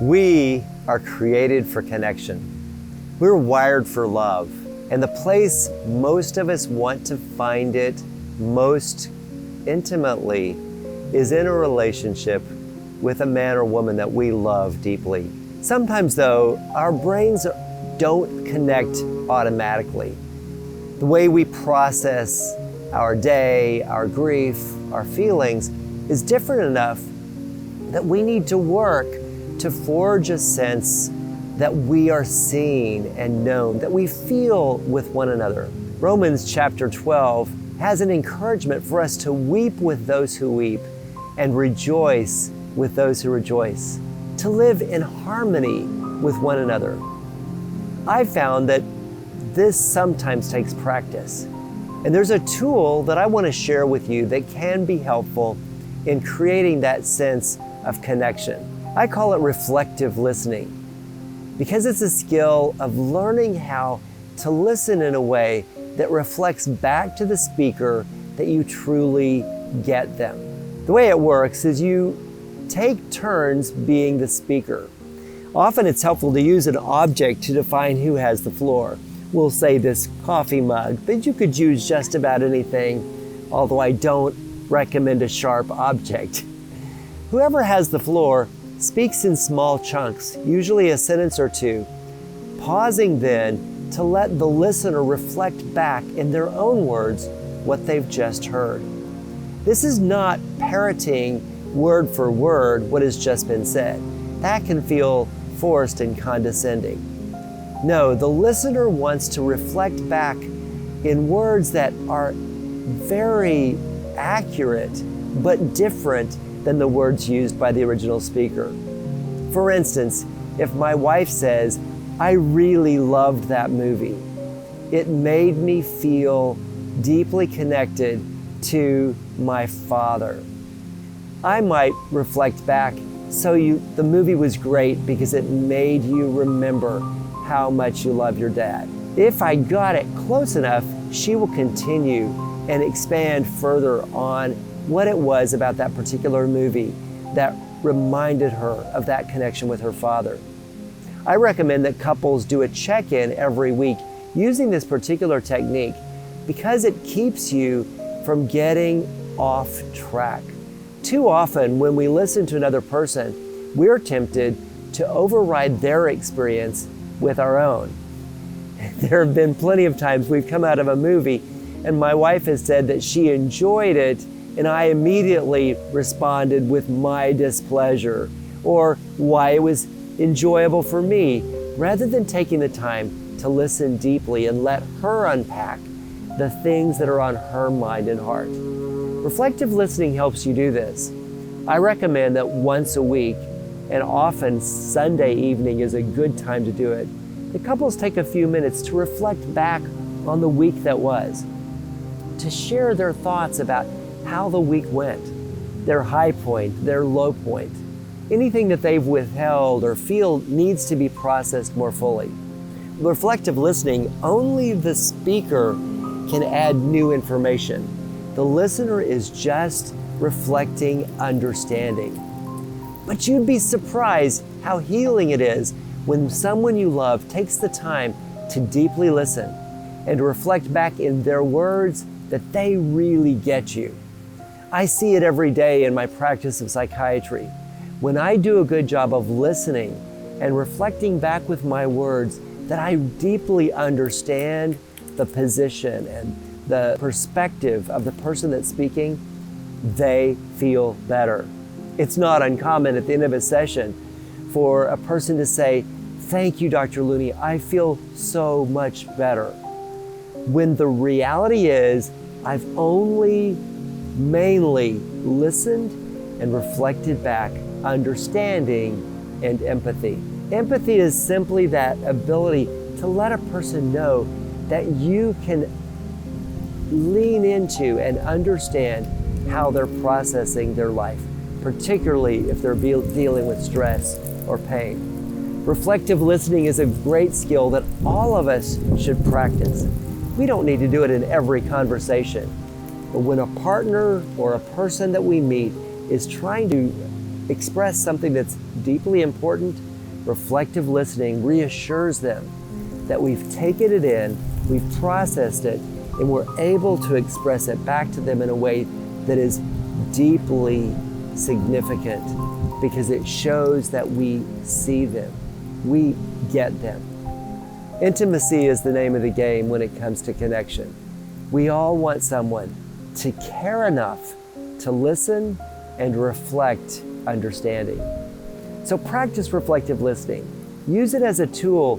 We are created for connection. We're wired for love. And the place most of us want to find it most intimately is in a relationship with a man or woman that we love deeply. Sometimes, though, our brains don't connect automatically. The way we process our day, our grief, our feelings is different enough that we need to work to forge a sense that we are seen and known, that we feel with one another. Romans chapter 12 has an encouragement for us to weep with those who weep and rejoice with those who rejoice, to live in harmony with one another. I've found that this sometimes takes practice. And there's a tool that I want to share with you that can be helpful in creating that sense of connection. I call it reflective listening, because it's a skill of learning how to listen in a way that reflects back to the speaker that you truly get them. The way it works is you take turns being the speaker. Often it's helpful to use an object to define who has the floor. We'll say this coffee mug, but you could use just about anything, although I don't recommend a sharp object. Whoever has the floor speaks in small chunks, usually a sentence or two, pausing then to let the listener reflect back in their own words what they've just heard. This is not parroting word for word what has just been said. That can feel forced and condescending. No, the listener wants to reflect back in words that are very accurate but different than the words used by the original speaker. For instance, if my wife says, "I really loved that movie. It made me feel deeply connected to my father," I might reflect back, the movie was great because it made you remember how much you love your dad. If I got it close enough, she will continue and expand further on what it was about that particular movie that reminded her of that connection with her father. I recommend that couples do a check-in every week using this particular technique because it keeps you from getting off track. Too often, when we listen to another person, we're tempted to override their experience with our own. There have been plenty of times we've come out of a movie and my wife has said that she enjoyed it, and I immediately responded with my displeasure or why it was enjoyable for me, rather than taking the time to listen deeply and let her unpack the things that are on her mind and heart. Reflective listening helps you do this. I recommend that once a week, and often Sunday evening is a good time to do it, the couples take a few minutes to reflect back on the week that was, to share their thoughts about how the week went, their high point, their low point, anything that they've withheld or feel needs to be processed more fully. Reflective listening, only the speaker can add new information. The listener is just reflecting understanding. But you'd be surprised how healing it is when someone you love takes the time to deeply listen and reflect back in their words that they really get you. I see it every day in my practice of psychiatry. When I do a good job of listening and reflecting back with my words that I deeply understand the position and the perspective of the person that's speaking, they feel better. It's not uncommon at the end of a session for a person to say, "Thank you, Dr. Looney, I feel so much better." When the reality is, I've only mainly listened and reflected back understanding and empathy. Empathy is simply that ability to let a person know that you can lean into and understand how they're processing their life, particularly if they're dealing with stress or pain. Reflective listening is a great skill that all of us should practice. We don't need to do it in every conversation, but when a partner or a person that we meet is trying to express something that's deeply important, Reflective listening reassures them that we've taken it in, we've processed it, and we're able to express it back to them in a way that is deeply significant because it shows that we see them, we get them. Intimacy is the name of the game when it comes to connection. We all want someone to care enough to listen and reflect understanding. So practice reflective listening. Use it as a tool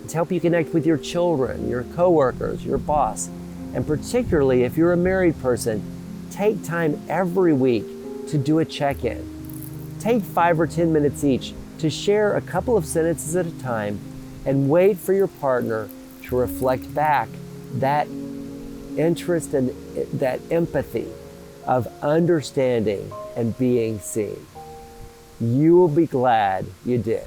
to help you connect with your children, your coworkers, your boss, and particularly if you're a married person, take time every week to do a check-in. Take 5 or 10 minutes each to share a couple of sentences at a time and wait for your partner to reflect back that interest and that empathy of understanding and being seen. You will be glad you did.